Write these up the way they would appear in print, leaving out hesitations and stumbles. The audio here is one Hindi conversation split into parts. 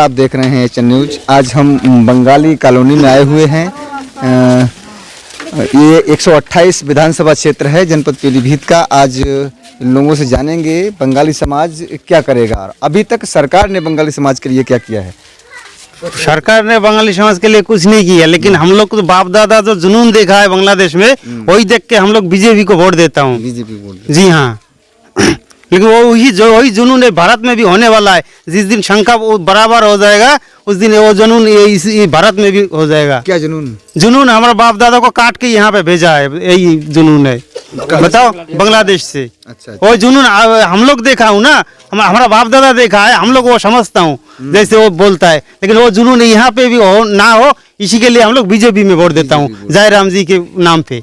आप देख रहे हैं एचएन न्यूज। आज हम बंगाली कॉलोनी में आए हुए हैं। ये 128 विधानसभा क्षेत्र है जनपद पीलीभीत का। आज इन लोगों से जानेंगे बंगाली समाज क्या करेगा। अभी तक सरकार ने बंगाली समाज के लिए क्या किया है? सरकार ने बंगाली समाज के लिए कुछ नहीं किया, लेकिन हम लोग तो बाप दादा जो जुनून देखा है बांग्लादेश में, वही देख के हम लोग बीजेपी को वोट देता हूँ। BJP vote? जी हाँ। लेकिन वही जुनून है भारत में भी होने वाला है। जिस दिन शंका बराबर हो जाएगा उस दिन वो जुनून इस भारत में भी हो जाएगा। क्या जुनून? जुनून हमारा बाप दादा को काट के यहाँ पे भेजा है, यही जुनून है। बताओ, बांग्लादेश से। अच्छा। वो जुनून हम लोग देखा हूँ ना, हमारा बाप दादा देखा है, हम लोग वो समझता हूँ जैसे वो बोलता है। लेकिन वो जुनून यहाँ पे भी हो ना हो, इसी के लिए हम लोग बीजेपी में वोट देता हूँ, जयराम जी के नाम पे।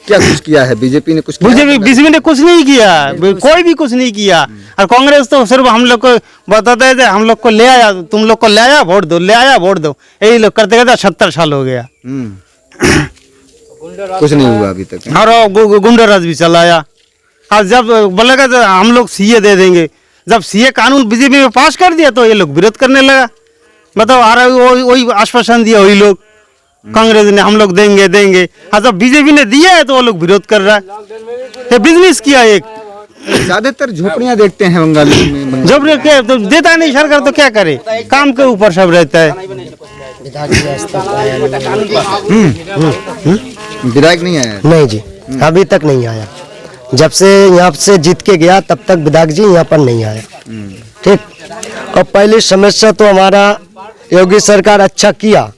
क्या कुछ किया है बीजेपी ने? कुछ बीजेपी ने कुछ नहीं किया, कोई भी कुछ नहीं किया। और कांग्रेस तो सिर्फ हम लोग को बताते थे, हम लोग को ले आया, तुम लोग को ले आया वोट दो, ले आया वोट दो, यही लोग करते करते 70 साल हो गया। कुछ नहीं हुआ अभी तक। और गुंडाराज भी चलाया। और जब बोलेगा तो हम लोग सीए दे देंगे, जब सीए कानून बीजेपी में पास कर दिया तो ये लोग विरोध करने लगा। बताओ, आ रहा वही आश्वासन दिया वही लोग, कांग्रेस ने हम लोग देंगे देंगे। हाँ, जब बीजेपी ने दिया है तो वो लोग विरोध कर रहा है। बिजनेस किया एक। ज्यादातर झोपड़ियां देखते हैं बंगाली में। झोपड़ियां क्या तो देता नहीं सरकार, तो क्या करे, काम के ऊपर सब रहता है। विधायक नहीं आया? नहीं जी, अभी तक नहीं आया। जब से यहाँ से जीत के गया तब तक विधायक जी यहाँ पर नहीं आया। ठीक। और पहली समस्या तो हमारा योगी सरकार अच्छा किया,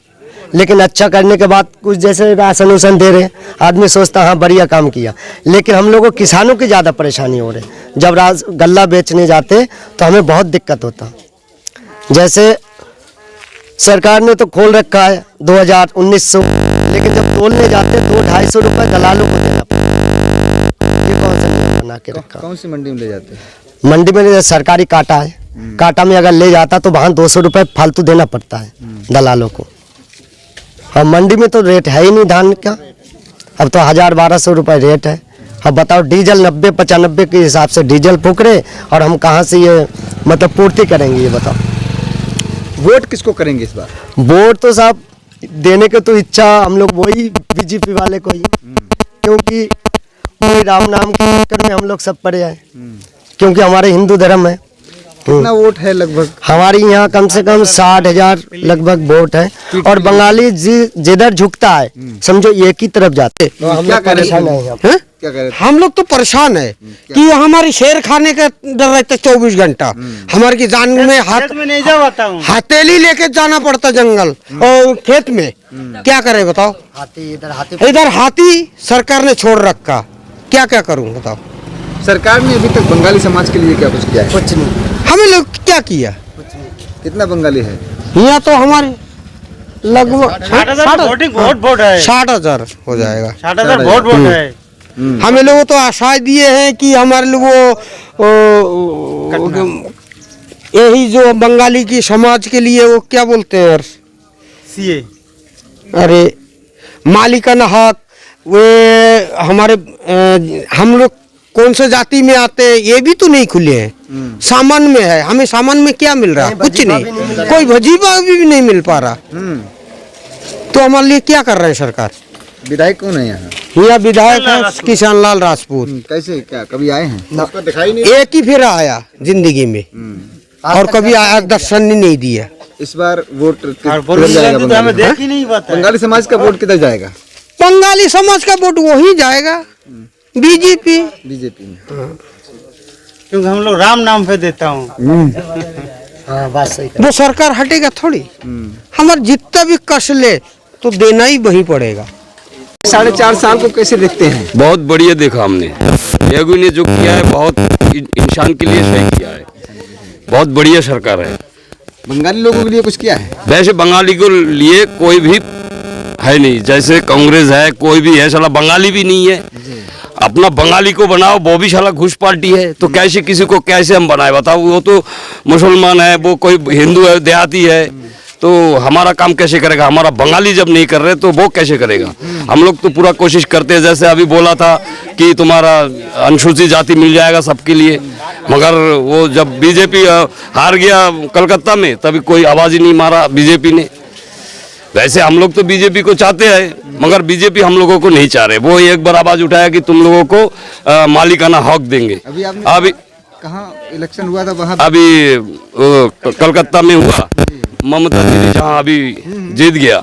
लेकिन अच्छा करने के बाद कुछ जैसे राशन उसन दे रहे, आदमी सोचता हाँ बढ़िया काम किया, लेकिन हम लोगों किसानों की ज़्यादा परेशानी हो रही। जब गल्ला बेचने जाते तो हमें बहुत दिक्कत होता। जैसे सरकार ने तो खोल रखा है 2000-1900, लेकिन जब तोलने जाते तो 250 रुपये दलालों को देना पड़ता। ये कौन सा नियम बना के रखा? कौन सी मंडी में ले जाते हैं? मंडी में सरकारी कांटा है, कांटा में अगर ले जाता तो वहाँ 200 रुपये फालतू देना पड़ता है दलालों को। और मंडी में तो रेट है ही नहीं धान का, अब तो 1000-1200 रुपये रेट है। अब बताओ, डीजल 90-95 के हिसाब से डीजल फूक रहे, और हम कहाँ से ये मतलब पूर्ति करेंगे, ये बताओ। वोट किसको करेंगे इस बार? वोट तो साहब देने की तो इच्छा हम लोग वही बीजेपी वाले को ही, क्योंकि वही राम नाम के चक्कर में हम लोग सब पड़े हैं, क्योंकि हमारे हिंदू धर्म है। कितना वोट है लगभग? हमारी यहाँ कम से कम 60,000 लगभग वोट है। और बंगाली जिधर झुकता है समझो एक ही तरफ जाते। तो हम क्या परेशान है? हम लोग तो परेशान है कि हमारी शेर खाने का डर रहता 24 घंटा। हमारे की जान में हथेली लेके जाना पड़ता जंगल और खेत में। क्या करे बताओ? इधर हाथी सरकार ने छोड़ रखा, क्या क्या करूं बताओ? सरकार ने अभी तक बंगाली समाज के लिए क्या कुछ किया है? कुछ नहीं। हमें लोग क्या किया? कितना बंगाली है यहाँ? तो हमारे लगभग 60,000 हो जाएगा। 60,000 वोट है। हमें लोगों तो आशाएं दिए हैं कि हमारे लोगों यही जो बंगाली की समाज के लिए वो क्या बोलते हैं यार, सीए, अरे मालिकाना हक, वे हमारे हम लोग कौन से जाति में आते हैं ये भी तो नहीं खुले हैं। सामान में है, हमें सामान में क्या मिल रहा है? कुछ नहीं, कोई भजीबा भी नहीं मिल पा रहा। तो हमारे लिए क्या कर रहे हैं सरकार? विधायक कौन है यहाँ? यहाँ विधायक है किशन लाल राजपूत। कैसे, क्या कभी आए हैं? दिखाई नहीं, एक ही फिर आया जिंदगी में, और कभी आया दर्शन नहीं दिया। इस बार वोट नहीं, बंगाली समाज का वोट किधर जाएगा? बंगाली समाज का वोट वही जाएगा, बीजेपी में। क्योंकि हम लोग राम नाम पे देता हूँ। हाँ, बात सही। वो सरकार हटेगा थोड़ी, हमारे जितना भी कष्ट ले तो देना ही वही पड़ेगा। 4.5 साल को कैसे देखते हैं? बहुत बढ़िया देखा हमने। योगी ने जो किया है बहुत इंसान के लिए सही किया है, बहुत बढ़िया सरकार है। बंगाली लोगों के लिए कुछ किया है? वैसे बंगाली को लिए कोई भी है नहीं, जैसे कांग्रेस है, कोई भी है साला बंगाली भी नहीं है। अपना बंगाली को बनाओ, वो भी साला घुस पार्टी है, तो कैसे किसी को कैसे हम बनाए बताओ? वो तो मुसलमान है, वो कोई हिंदू है, देहाती है, तो हमारा काम कैसे करेगा? हमारा बंगाली जब नहीं कर रहे तो वो कैसे करेगा? हम लोग तो पूरा कोशिश करते हैं, जैसे अभी बोला था कि तुम्हारा अनुसूचित जाति मिल जाएगा सबके लिए, मगर वो जब बीजेपी हार गया कलकत्ता में तभी कोई आवाज़ ही नहीं मारा बीजेपी ने। वैसे हम लोग तो बीजेपी को चाहते हैं, मगर बीजेपी हम लोगों को नहीं चाह रहे। वो एक बार आवाज़ उठाया कि तुम लोगों को मालिकाना हक देंगे। अभी कहाँ इलेक्शन हुआ था वहाँ? अभी कलकत्ता में हुआ, ममता दीदी जहाँ अभी जीत गया,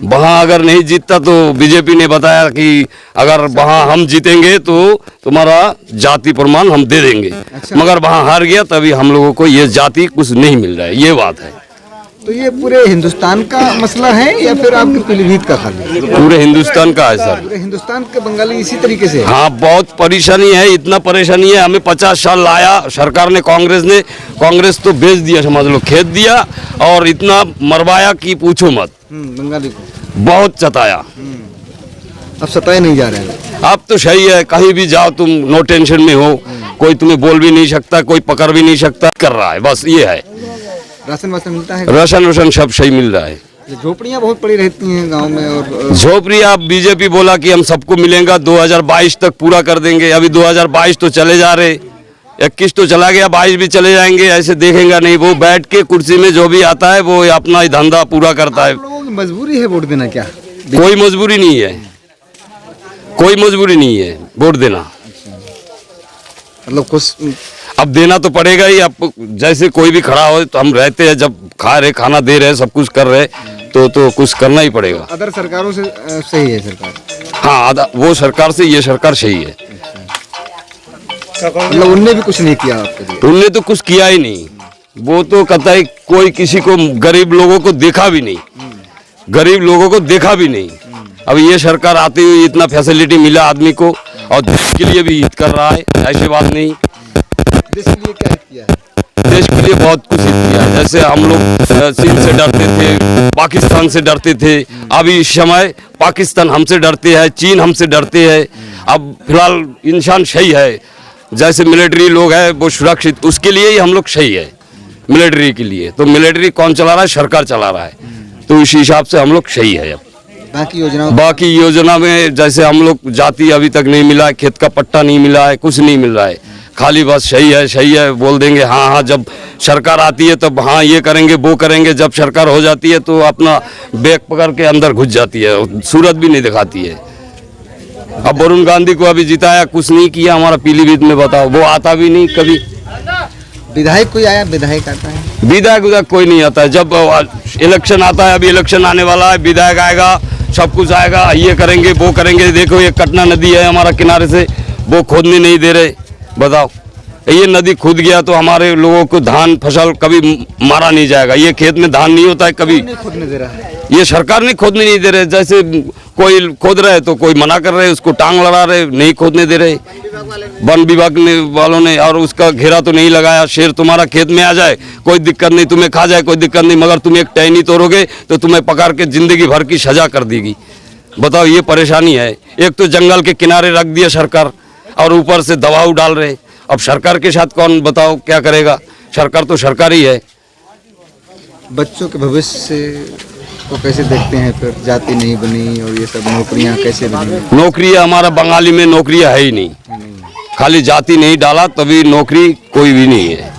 वहाँ अगर नहीं जीतता तो बीजेपी ने बताया कि अगर वहाँ हम जीतेंगे तो तुम्हारा जाति प्रमाण हम दे देंगे। मगर वहाँ हार गया तभी हम लोगों को ये जाति कुछ नहीं मिल रहा है, ये बात है। तो ये पूरे हिंदुस्तान का मसला है या फिर आपके पीलीभीत का खाली? पूरे हिंदुस्तान का है सर। पूरे हिंदुस्तान के बंगाली इसी तरीके से? हाँ, बहुत परेशानी है, इतना परेशानी है। हमें 50 साल लाया सरकार ने, कांग्रेस तो बेच दिया, समझ लो खेत दिया, और इतना मरवाया कि पूछो मत। बंगाली को बहुत सताया। अब सताए नहीं जा रहे हैं। अब तो सही है, कहीं भी जाओ तुम नो टेंशन में हो, कोई तुम्हें बोल भी नहीं सकता, कोई पकड़ भी नहीं सकता, कर रहा है, बस ये है। राशन वाशन मिलता है? राशन सब सही मिल रहा है। झोपड़ियाँ बहुत पड़ी रहती हैं गांव में। और झोपड़ियाँ बीजेपी बोला कि हम सबको मिलेगा, 2022 तक पूरा कर देंगे। अभी 2022 तो चले जा रहे, 21 तो चला गया, 22 भी चले जाएंगे, ऐसे देखेगा नहीं। वो बैठ के कुर्सी में जो भी आता है वो अपना ही धंधा पूरा करता है। आप लोगों की मजबूरी है वोट देना क्या? कोई मजबूरी नहीं है, कोई मजबूरी नहीं है वोट देना। मतलब कुछ अब देना तो पड़ेगा ही। अब जैसे कोई भी खड़ा हो तो हम रहते हैं, जब खा रहे, खाना दे रहे, सब कुछ कर रहे, तो कुछ करना ही पड़ेगा। अदर सरकारों से सही है सरकार? हाँ, वो सरकार से ये सरकार सही है। मतलब उनने भी कुछ नहीं किया आपके लिए? उनने तो कुछ किया ही नहीं। वो तो कहता है कोई किसी को, गरीब लोगों को देखा भी नहीं, गरीब लोगों को देखा भी नहीं। अब ये सरकार आती हुई इतना फैसिलिटी मिला आदमी को, और देश के लिए भी हित कर रहा है, ऐसी बात नहीं। देश के लिए क्या किया है? देश के लिए बहुत कुछ किया है। जैसे हम लोग चीन से डरते थे, पाकिस्तान से डरते थे, अभी इस समय पाकिस्तान हमसे डरते हैं, चीन हमसे डरते हैं। अब फिलहाल इंसान सही है, जैसे मिलिट्री लोग हैं वो सुरक्षित, उसके लिए ही हम लोग सही है, मिलिट्री के लिए। तो मिलिट्री कौन चला रहा है? सरकार चला रहा है, तो इस हिसाब से हम लोग सही है। अब बाकी योजना में जैसे हम लोग जाति अभी तक नहीं मिला है, खेत का पट्टा नहीं मिला है, कुछ नहीं मिल रहा है, खाली बस सही है बोल देंगे। हाँ, जब सरकार आती है तब हाँ ये करेंगे वो करेंगे, जब सरकार हो जाती है तो अपना बैग पकड़ के अंदर घुस जाती है, सूरत भी नहीं दिखाती है। अब वरुण गांधी को अभी जिताया, कुछ नहीं किया हमारा पीलीभीत में, बताओ। वो आता भी नहीं कभी। विधायक कोई आया? विधायक आता है? विधायक कोई नहीं आता है। जब इलेक्शन आता है, अभी इलेक्शन आने वाला है, विधायक आएगा, सब कुछ आएगा, ये करेंगे वो करेंगे। देखो ये कटना नदी है हमारा किनारे से, वो खोदने नहीं दे रहे, बताओ। ये नदी खुद गया तो हमारे लोगों को धान फसल कभी मारा नहीं जाएगा। ये खेत में धान नहीं होता है कभी, नहीं खोदने दे रहा है। ये सरकार नहीं खोदने नहीं दे रहे। जैसे कोई खोद रहे तो कोई मना कर रहे, उसको टांग लड़ा रहे, नहीं खोदने दे रहे वन विभाग वालों ने। और उसका घेरा तो नहीं लगाया, शेर तुम्हारा खेत में आ जाए कोई दिक्कत नहीं, तुम्हें खा जाए कोई दिक्कत नहीं, मगर तुम एक टहनी तोड़ोगे तो तुम्हें पकड़ के जिंदगी भर की सजा कर देगी। बताओ, ये परेशानी है। एक तो जंगल के किनारे रख दिया सरकार, और ऊपर से दबाव डाल रहे। अब सरकार के साथ कौन, बताओ क्या करेगा? सरकार तो सरकार ही है। बच्चों के भविष्य को कैसे देखते हैं फिर? जाति नहीं बनी और ये सब नौकरियां कैसे बनी? नौकरी हमारा बंगाली में नौकरियां है ही नहीं, खाली जाति नहीं डाला तभी नौकरी कोई भी नहीं है।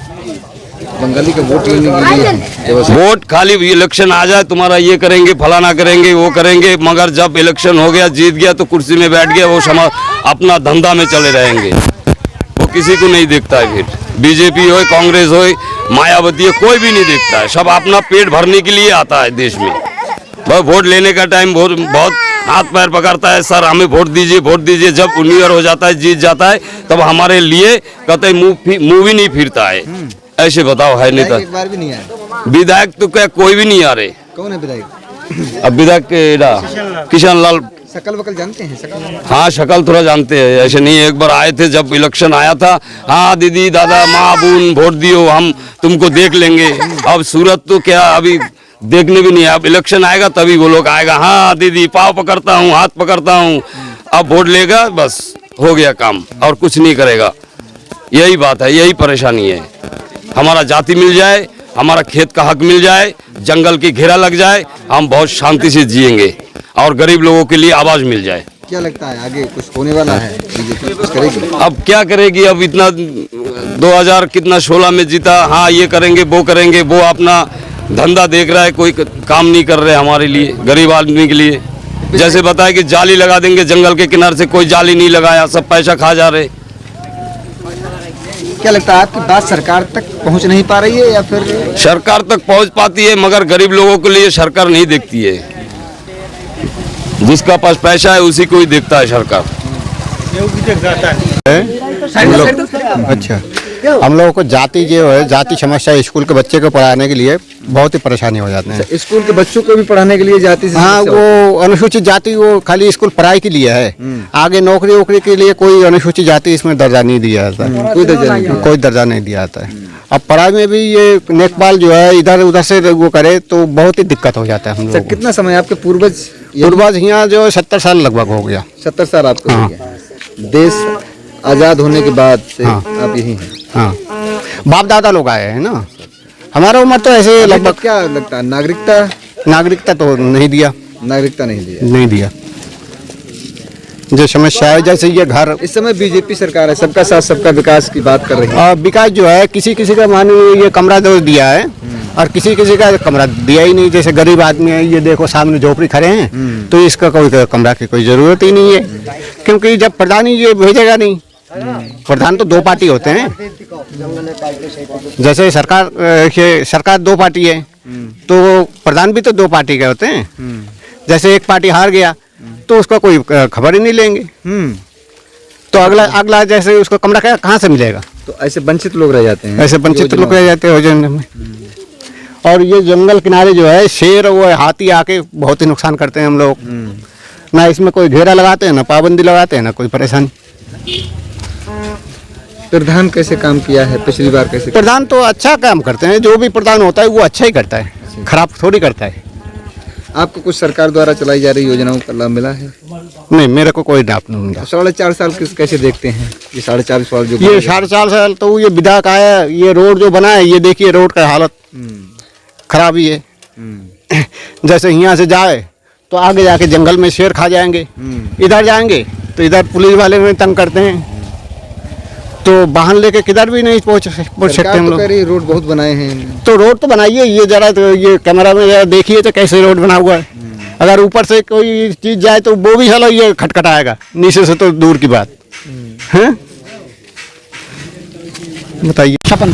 बंगाली का वोट लेने के लिए वोट खाली इलेक्शन आ जाए, तुम्हारा ये करेंगे, फलाना करेंगे, वो करेंगे, मगर जब इलेक्शन हो गया, जीत गया तो कुर्सी में बैठ गया, वो समाज अपना धंधा में चले रहेंगे। वो किसी को नहीं देखता है। फिर बीजेपी हो, कांग्रेस हो, मायावती हो, कोई भी नहीं देखता है। सब अपना पेट भरने के लिए आता है देश में। बस वोट लेने का टाइम बहुत हाथ पैर पकड़ता है, सर हमें वोट दीजिए वोट दीजिए। जब उन्नीस हो जाता है, जीत जाता है, तब हमारे लिए कहते मुंह भी नहीं फिरता है। ऐसे बताओ, है नेता? एक बार भी नहीं आया विधायक तो क्या कोई भी नहीं आ रहे। कौन है विधायक? अब विधायक किशन लाल शकल वकल जानते हैं? शकल? हाँ, शक्ल थोड़ा जानते हैं, ऐसे नहीं। एक बार आए थे जब इलेक्शन आया था, हाँ दीदी दादा माँ बून वोट दियो, हम तुमको देख लेंगे। अब सूरत तो क्या अभी देखने भी नहीं। अब इलेक्शन आएगा तभी वो लोग आएगा, हाँ दीदी पाँव पकड़ता हूँ, हाथ पकड़ता हूँ। अब वोट लेगा, बस हो गया काम, और कुछ नहीं करेगा। यही बात है, यही परेशानी है। हमारा जाति मिल जाए, हमारा खेत का हक मिल जाए, जंगल की घेरा लग जाए, हम बहुत शांति से जिएंगे और गरीब लोगों के लिए आवाज मिल जाए। क्या लगता है आगे कुछ होने वाला है, बीजेपी कुछ करेगी? अब क्या करेगी? अब इतना 2000 कितना 16 में जीता, हाँ ये करेंगे वो करेंगे, वो अपना धंधा देख रहा है, कोई काम नहीं कर रहे हमारे लिए, गरीब आदमी के लिए। जैसे बताया कि जाली लगा देंगे जंगल के किनारे से, कोई जाली नहीं लगाया, सब पैसा खा जा रहे। क्या लगता है आपकी बात सरकार तक पहुंच नहीं पा रही है या फिर? सरकार तक पहुंच पाती है मगर गरीब लोगों के लिए सरकार नहीं देखती है। जिसका पास पैसा है उसी को ही देखता है सरकार। अच्छा, हम लोगों को जाति जो है जाति समस्या स्कूल के बच्चे को पढ़ाने के लिए बहुत ही परेशानी हो जाते हैं। स्कूल के बच्चों को भी पढ़ाने के लिए जाति से हाँ, समस्या होती वो अनुसूचित जाति वो खाली स्कूल पढ़ाई के लिए है, आगे नौकरी वोकरी के लिए कोई अनुसूचित जाति इसमें दर्जा नहीं दिया जाता है। कोई दर्जा नहीं? कोई दर्जा नहीं दिया जाता है। अब पढ़ाई में भी ये नेकपाल जो है इधर उधर से वो करे तो बहुत ही दिक्कत हो जाता है हम लोग को। कितना समय आपके पूर्वज? पूर्वज यहाँ जो 70 साल लगभग हो गया। 70 साल आपको हो गया। देश आजाद होने के बाद से आप यही हैं? हाँ, बाप दादा लोग आए हैं ना, हमारा उम्र तो ऐसे लगभग। क्या लगता है नागरिकता तो नहीं दिया, नागरिकता नहीं दिया। जो समस्या है जैसे ये घर, इस समय बीजेपी सरकार है, सबका साथ सबका विकास की बात कर रही है। विकास जो है किसी किसी का मान ये कमरा जो दिया है और किसी किसी का कमरा दिया ही नहीं। जैसे गरीब आदमी है, ये देखो सामने झोपड़ी खड़े हैं, तो इसका कोई कमरा की कोई जरूरत ही नहीं है, क्योंकि जब प्रधान ही ये भेजेगा नहीं। प्रधान तो दो पार्टी होते हैं, जैसे सरकार दो पार्टी है तो प्रधान भी तो दो पार्टी के होते हैं। जैसे एक पार्टी हार गया तो उसका कोई खबर ही नहीं लेंगे, तो अगला जैसे उसको कमरा कहाँ से मिलेगा? तो ऐसे वंचित लोग रह जाते हैं, ऐसे वंचित लोग रह जाते हैं योजना में। और ये जंगल किनारे जो है शेर वो हाथी आके बहुत ही नुकसान करते हैं हम लोग। ना इसमें कोई घेरा लगाते हैं, ना पाबंदी लगाते हैं, ना कोई परेशानी। प्रधान कैसे काम किया है पिछली बार? कैसे? प्रधान तो अच्छा काम करते हैं, जो भी प्रधान होता है वो अच्छा ही करता है, खराब थोड़ी करता है। आपको कुछ सरकार द्वारा चलाई जा रही योजनाओं का लाभ मिला है? नहीं, मेरे को कोई लाभ नहीं मिला। 4.5 साल कैसे देखते हैं ये 4.5 साल जो ये 4.5 साल तो ये विधायक आया, ये रोड जो बना है, ये देखिए रोड का हालत खराब ही है। जैसे यहाँ से जाए तो आगे जाके जंगल में शेर खा जाएंगे, इधर जाएंगे तो इधर पुलिस वाले में तंग करते हैं, तो वाहन लेके किधर भी नहीं पहुँच सकते हम लोग। रोड बहुत बनाए हैं, तो रोड तो बनाइए, ये जरा तो ये कैमरा में जरा देखिए तो कैसे रोड बना हुआ है। अगर ऊपर से कोई चीज जाए तो वो भी हलो ये खटखटाएगा, नीचे से तो दूर की बात है। बताइए। छपन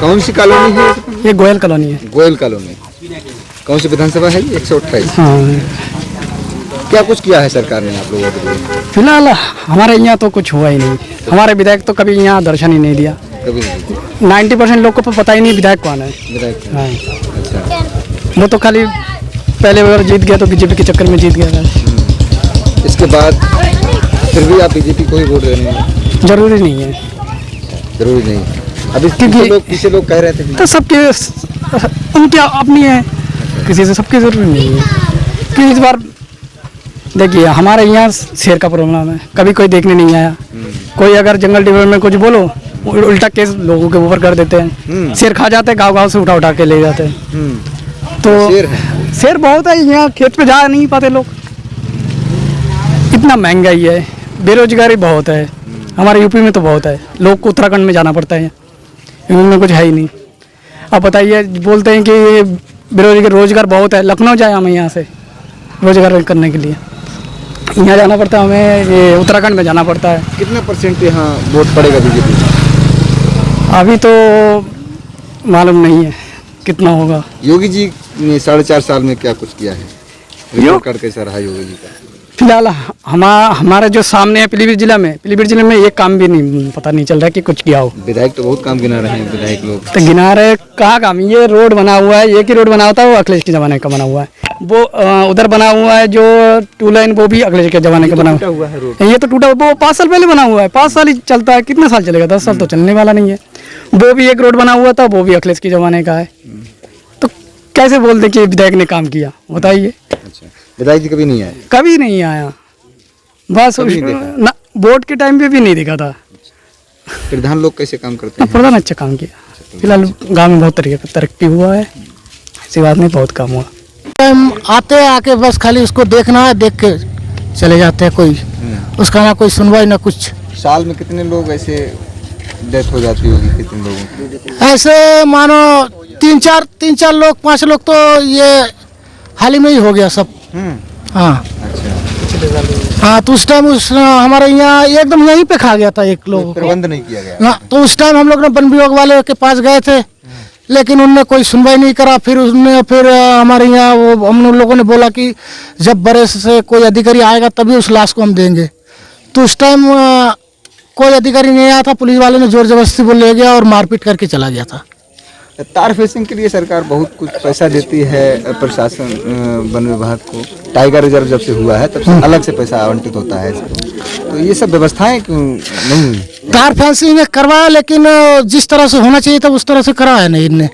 कौन सी कॉलोनी है? ये गोयल कॉलोनी है। गोयल कॉलोनी। कौन सी विधानसभा है? 128। हाँ, क्या कुछ किया है सरकार ने आप लोगों के लिए? फिलहाल हमारे यहाँ तो कुछ हुआ ही नहीं। हमारे विधायक तो कभी यहाँ दर्शन ही नहीं दिया। कभी नहीं? 90% लोग को पता ही नहीं विधायक कौन है। विधायक? हाँ, अच्छा। वो तो खाली पहले बार जीत गया तो बीजेपी के चक्कर में जीत गया था। इसके बाद फिर भी आप बीजेपी को ही वोट देने हैं? जरूरी नहीं है। जरूरी नहीं। अभी किसी लोग कह रहे थे तो सबके उनकी अपनी है, किसी से सबकी जरूरी नहीं है। कि इस बार देखिए हमारे यहाँ शेर का प्रॉब्लम है, कभी कोई देखने नहीं आया। कोई अगर जंगल डिपार्टमेंट में कुछ बोलो उल्टा केस लोगों के ऊपर कर देते हैं। शेर खा जाते हैं, गाँव से उठा के ले जाते हैं। तो शेर बहुत है यहाँ, खेत पे जा नहीं पाते लोग। इतना महंगाई है, बेरोजगारी बहुत है हमारे यूपी में तो बहुत है। लोग को उत्तराखंड में जाना पड़ता है, इनमें कुछ है ही नहीं। अब बताइए, बोलते हैं कि रोजगार बहुत है, लखनऊ जाए हमें यहाँ से रोजगार करने के लिए, यहाँ जाना पड़ता है हमें, ये उत्तराखंड में जाना पड़ता है। कितना % यहाँ वोट पड़ेगा बीजेपी? अभी तो मालूम नहीं है कितना होगा। योगी जी ने 4.5 साल में क्या कुछ किया है? रिकॉर्ड कार्ड कैसा रहा योगी जी का? फिलहाल हमारे जो सामने है पीलीभीत जिले में एक काम भी नहीं पता नहीं चल रहा कि कुछ किया हो। विधायक तो बहुत काम गिना रहे हैं विधायक लोग। तो गिना रहे कहाँ काम? ये रोड बना हुआ है, एक ही रोड बना होता है, वो अखिलेश के जमाने का बना हुआ है। वो उधर बना हुआ है जो 2 लाइन, वो भी अखिलेश के जमाने का बना हुआ है। ये तो टूटा, वो 5 साल पहले बना हुआ है। 5 साल ही चलता है, कितने साल चलेगा? 10 साल तो चलने वाला नहीं है। वो भी एक रोड बना हुआ था, वो भी अखिलेश के जमाने का है। तो कैसे बोलते कि विधायक ने काम किया? बताइए। अच्छा, विधायक जी कभी नहीं आए? कभी नहीं आया, बस वोट के टाइम पे भी नहीं दिखा था। प्रधान लोग कैसे काम करते हैं? प्रधान अच्छा काम किया। फिलहाल गांव में बहुत तरक्की हुआ है, ऐसी बात नहीं, बहुत काम हुआ। हम आते हैं, आके बस खाली उसको देखना है, देख के चले जाते हैं, कोई उसका ना कोई सुनवाई ना कुछ। साल में कितने लोग ऐसे डेथ हो जाती होगी, कितने लोगों की? ऐसे मानो तीन चार लोग 5 लोग तो ये हाल ही में ही हो गया सब। हाँ हाँ, तो उस टाइम हमारे यहाँ एकदम यहीं पे खा गया था एक लोग, प्रबंध नहीं किया गया। ना तो उस टाइम हम लोग ने वन विभाग वाले के पास गए थे, लेकिन उनने कोई सुनवाई नहीं करा। फिर हमारे यहाँ वो हम लोगों ने बोला कि जब बड़े से कोई अधिकारी आएगा तभी उस लाश को हम देंगे। तो उस टाइम कोई अधिकारी नहीं आया था, पुलिस वाले ने जोर जबरदस्ती वो ले गया और मारपीट करके चला गया था। तार फेंसिंग के लिए सरकार बहुत कुछ पैसा देती है, प्रशासन वन विभाग को। टाइगर रिजर्व जब से हुआ है तब से अलग से पैसा आवंटित होता है इसको, तो ये सब व्यवस्थाएं क्यों नहीं हुई? तार फेंसिंग करवाया, लेकिन जिस तरह से होना चाहिए था उस तरह से कराया नहीं इनने।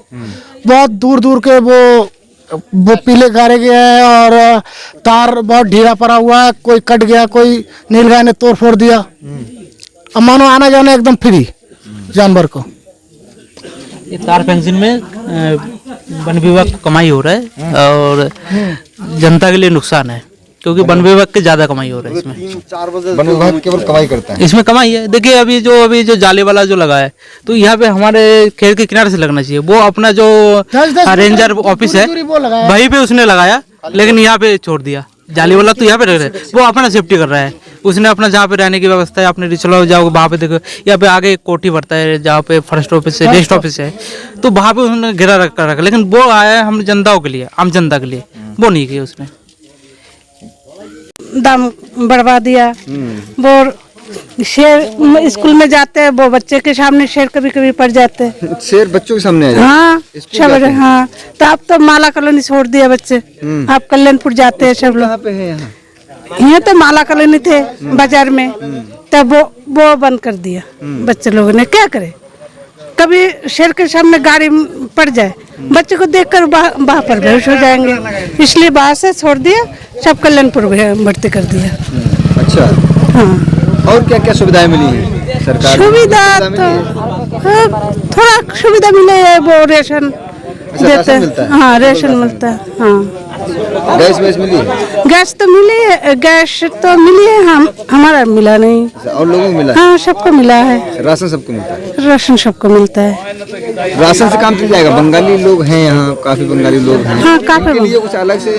बहुत दूर दूर के वो पीले गाड़े गए हैं और तार बहुत ढीला पड़ा हुआ है, कोई कट गया, कोई नीलगाय ने तोड़ फोड़ दिया। अब मानो आना जाना एकदम फ्री जानवर को। ये तार फेंसिंग में वन विभाग को कमाई हो रहा है और जनता के लिए नुकसान है, क्योंकि वन विभाग की ज्यादा कमाई हो रहा है इसमें। वन विभाग केवल कमाई करता है इसमें, कमाई है। देखिए अभी जो जाली वाला जो लगा है, तो यहाँ पे हमारे खेत के किनारे से लगना चाहिए। वो अपना जो रेंजर ऑफिस है वहीं पे उसने लगाया, लेकिन यहाँ पे छोड़ दिया जाली वाला। तो यहाँ पे रह रहे, वो अपना सेफ्टी कर रहा है। उसने अपना जहाँ पे रहने की व्यवस्था है, अपने चलो जाओ वहाँ पे देखो, यहाँ पे आगे एक कोठी पड़ता है जहाँ पे फर्स्ट ऑफिस है, रेस्ट ऑफिस है, तो वहाँ पे उसने घेरा रखा। लेकिन वो आया है हम जनताओं के लिए, आम जनता के लिए, वो नहीं किया उसने। दाम बढ़वा दिया। वो शेर स्कूल में जाते हैं, वो बच्चे के सामने शेर कभी कभी पड़ जाते हैं। शेर बच्चों के सामने आ जाते हैं? हाँ सब, हाँ। तो अब तो माला कॉलोनी छोड़ दिया बच्चे, आप कल्याणपुर जाते हैं सब लोग। यहाँ तो माला कॉलोनी थे बाजार में, तब वो बंद कर दिया बच्चे लोगों ने। क्या करे, कभी शेर के सामने गाड़ी पड़ जाए, बच्चे को देखकर वहाँ पर बेहोश हो जाएंगे, इसलिए बाहर से छोड़ दिया, सब कल्याणपुर भर्ती कर दिया। अच्छा, हाँ। और क्या क्या सुविधाएं मिली हैं सरकार? सुविधा तो थोड़ा सुविधा मिले है, वो रेशन देते हैं। हाँ रेशन मिलता है। हाँ गैस वैस मिली है? गैस तो मिली है, गैस तो मिली है, हमारा मिला नहीं। और लोगों को मिला? हाँ सबको मिला है। राशन सबको मिलता है? राशन सबको मिलता है। राशन से काम चल जाएगा? बंगाली लोग हैं यहाँ, काफी बंगाली लोग हैं। हाँ काफी। लिए कुछ अलग से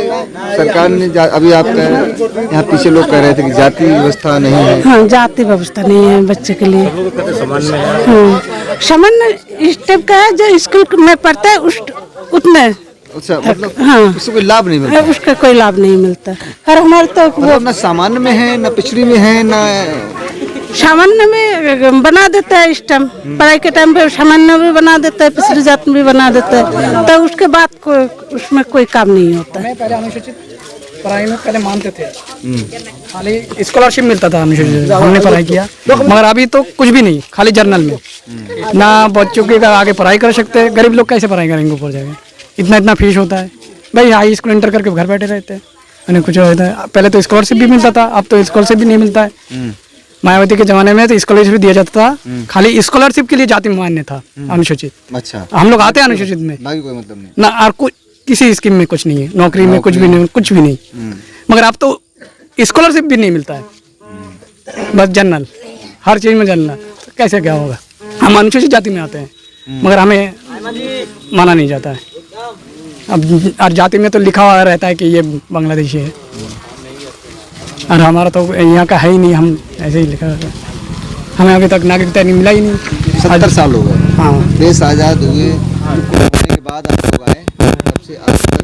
सरकार ने अभी आप यहाँ पीछे लोग कह रहे थे कि जाति व्यवस्था नहीं है। हाँ जाति व्यवस्था नहीं है बच्चे के लिए। हाँ सामान्य स्टेप का है, जो स्कूल में पढ़ता है उतने। अच्छा, मतलब हाँ उसको कोई लाभ नहीं मिलता? उसका कोई लाभ नहीं मिलता। और हमारे तो वो न सामान्य में है, न पिछड़ी में है, न सामान्य में बना देता है। इस टाइम पढ़ाई के टाइम पे सामान्य भी बना देता है, पिछड़ी जात में भी बना देता है, तो उसके बाद उसमें कोई काम नहीं होता है। पहले अनुसूचित पढ़ाई में पहले मानते थे, खाली स्कॉलरशिप मिलता था अनुसूचित, हमने पढ़ाई किया। मगर अभी तो कुछ भी नहीं, खाली जर्नल में ना बच्चों के आगे पढ़ाई कर सकते। गरीब लोग कैसे पढ़ाई करेंगे ऊपर जाके, इतना फीस होता है। भाई हाई स्कूल इंटर करके घर बैठे रहते हैं, उन्हें कुछ होता है। पहले तो स्कॉलरशिप भी मिलता था, अब तो स्कॉलरशिप भी नहीं मिलता है। मायावती के जमाने में तो स्कॉलरशिप दिया जाता था, खाली स्कॉलरशिप के लिए जाति मान्य था अनुसूचित। अच्छा, हम लोग आते हैं अनुसूचित में, ना कोई मतलब नहीं ना और कुछ किसी स्कीम में कुछ नहीं है, नौकरी में कुछ भी नहीं, कुछ भी नहीं। मगर अब तो स्कॉलरशिप भी नहीं मिलता है, बस जनरल, हर चीज में जनरल। तो कैसे क्या होगा? हम अनुसूचित जाति में आते हैं, मगर हमें माना नहीं जाता है। अब और जाति में तो लिखा हुआ रहता है कि ये बांग्लादेशी है, और हमारा तो यहाँ का है ही नहीं, हम ऐसे ही लिखा रहता है। हमें अभी तक नागरिकता नहीं मिला ही नहीं। 70 साल हो गए। हाँ, देश आज़ाद हुए होने के बाद आप लोग आए, तब से आज तक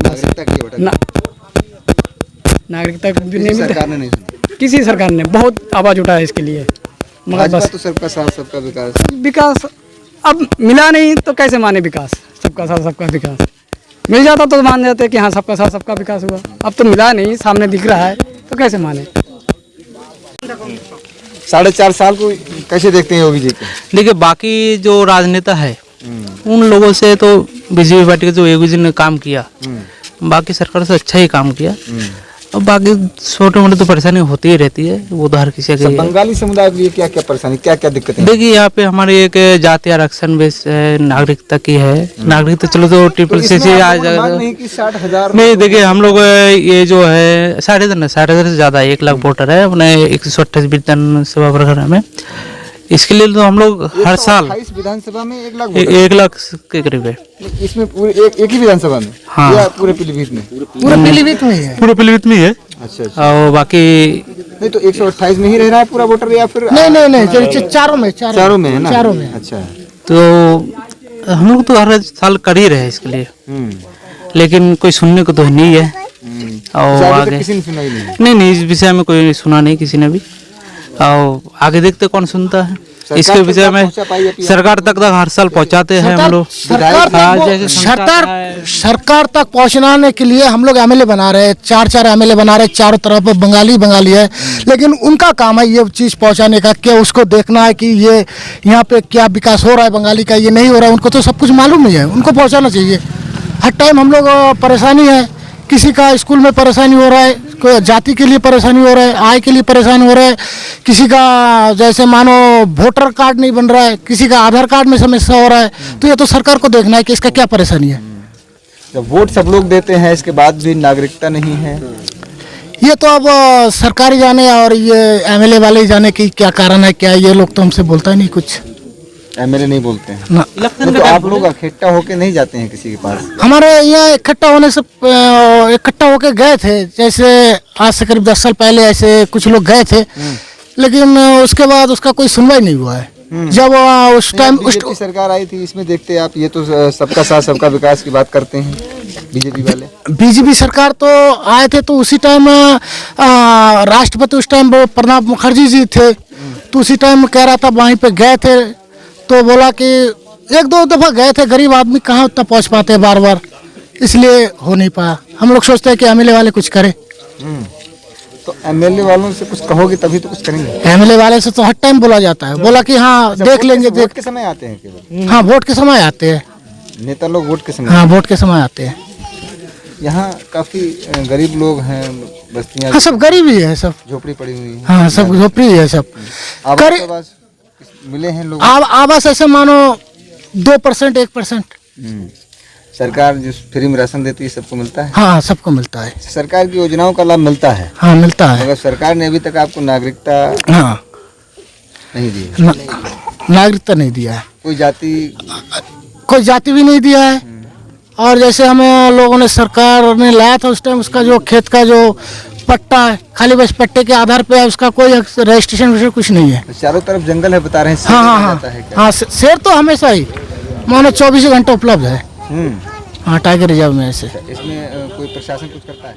नागरिकता की नागरिकता भी नहीं किसी मिलता। सरकार ने नहीं सुनी। किसी सरकार ने बहुत आवाज उठाया इसके लिए, मगर भाजपा बस तो सबका साथ सबका विकास। विकास अब मिला नहीं तो कैसे माने विकास? सबका साथ सबका विकास मिल जाता तो मान जाते कि हाँ सबका साथ सबका विकास हुआ। अब तो मिला नहीं, सामने दिख रहा है, तो कैसे माने? 4.5 साल को कैसे देखते हैं योगी जी को? देखिए बाकी जो राजनेता है उन लोगों से तो बीजेपी पार्टी के जो योगी जी ने काम किया, बाकी सरकार से अच्छा ही काम किया। और बाकी छोटे मोटे तो परेशानी होती ही रहती है, वो तो हर किसी के। बंगाली समुदाय के लिए क्या क्या परेशानी, क्या क्या दिक्कतें हैं? देखिए यहाँ पे हमारी एक जाति आरक्षण बेस नागरिकता की है। नागरिकता चलो तो ट्रिपल सी इसमें आ आप लोग जाएगा। मांग नहीं कि 60,000 नहीं देखिए हम लोग ये जो है 60,000 से ज़्यादा 1 लाख वोटर है अपने 128 विधानसभा प्रखंड में। इसके लिए तो हम लोग हर साल 128 विधानसभा में 1 लाख 1 लाख के करीब है। इसमें पूरे एक ही विधानसभा में? हाँ। या पूरे पीलीभीत में? पूरे पीलीभीत में ही है। पूरे पीलीभीत में ही है। अच्छा अच्छा। और बाकी नहीं तो 128 में ही रह रहा है पूरा वोटर या फिर? नहीं चारों में चारों में है ना? चारों में। अच्छा। तो हम लोग तो हर साल कर ही रहे हैं इसके लिए, लेकिन कोई सुनने को तो नहीं है। और आगे किसी ने सुना ही नहीं? नहीं इस विषय में कोई सुना नहीं किसी ने भी। और आगे देखते कौन सुनता है इसके विषय में। सरकार तक हर साल पहुंचाते हैं हम लोग। सरकार तक पहुंचाने के लिए हम लोग एमएलए बना रहे हैं, 4 एमएलए बना रहे हैं, चारों तरफ बंगाली है। लेकिन उनका काम है ये चीज पहुंचाने का, क्या उसको देखना है कि ये यहाँ पे क्या विकास हो रहा है बंगाली का, ये नहीं हो रहा है। उनको तो सब कुछ मालूम ही है, उनको पहुंचाना चाहिए। हर टाइम हम लोग परेशानी है, किसी का स्कूल में परेशानी हो रहा है, कोई जाति के लिए परेशानी हो रहा है, आय के लिए परेशानी हो रहा है, किसी का जैसे मानो वोटर कार्ड नहीं बन रहा है, किसी का आधार कार्ड में समस्या हो रहा है। तो ये तो सरकार को देखना है कि इसका क्या परेशानी है। जब वोट सब लोग देते हैं इसके बाद भी नागरिकता नहीं है, ये तो अब सरकार ही जाने और ये एमएलए वाले ही जाने की क्या कारण है। क्या ये लोग तो हमसे बोलता ही नहीं कुछ। एमएलए नहीं बोलते हैं ना। तो आप लोग इकट्ठा होके नहीं जाते हैं किसी के पास? हमारे यहाँ इकट्ठा होने से इकट्ठा होके गए थे, जैसे आज से करीब 10 साल पहले ऐसे कुछ लोग गए थे, लेकिन उसके बाद उसका कोई सुनवाई नहीं हुआ है। जब उस टाइम बीजेपी सरकार आई थी, इसमें देखते आप ये तो सबका साथ सबका विकास की बात करते हैं बीजेपी वाले। बीजेपी सरकार तो आए थे तो उसी टाइम राष्ट्रपति उस टाइम प्रणब मुखर्जी जी थे, तो उसी टाइम कह रहा था वहीं पे गए थे, तो बोला कि 1-2 दफा गए थे, गरीब आदमी कहाँ उतना पहुँच पाते हैं बार, इसलिए हो नहीं पाया। हम लोग सोचते हैं कि एमएलए वाले कुछ करें। तो एमएलए वालों से कुछ कहोगे तभी तो कुछ करेंगे? एमएलए वाले से तो हर टाइम बोला जाता है, बोला कि हाँ देख लेंगे। वोट के समय आते हैं केवल? हाँ वोट के समय आते हैं नेता लोग, वोट के समय? हाँ वोट के समय आते हैं। यहाँ काफी गरीब लोग हैं, बस्तियाँ। हाँ सब गरीब ही है, सब झोपड़ी पड़ी हुई है। हाँ सब झोपड़ी है सब। आवास मिले हैं लोग? आवास ऐसे मानो 2%, 1%। सरकार जो फ्री में राशन देती है सबको मिलता है? हाँ सबको मिलता है। सरकार की योजनाओं का लाभ मिलता है? हाँ मिलता है। मगर सरकार ने अभी तक आपको नागरिकता हाँ नहीं दी है? नागरिकता नहीं दिया है। कोई जाति भी नहीं दिया है। और जैसे हमें लोगों ने सरकार ने लाया था उस टाइम, उसका जो खेत का जो पट्टा है, खाली बस पट्टे के आधार पे है, उसका कोई रजिस्ट्रेशन कुछ नहीं है। चारों तरफ जंगल है बता रहे हैं? हाँ शेर तो हमेशा ही मानो 24 घंटे उपलब्ध है। हाँ टाइगर रिजर्व में ऐसे। इसमें कोई प्रशासन कुछ करता है?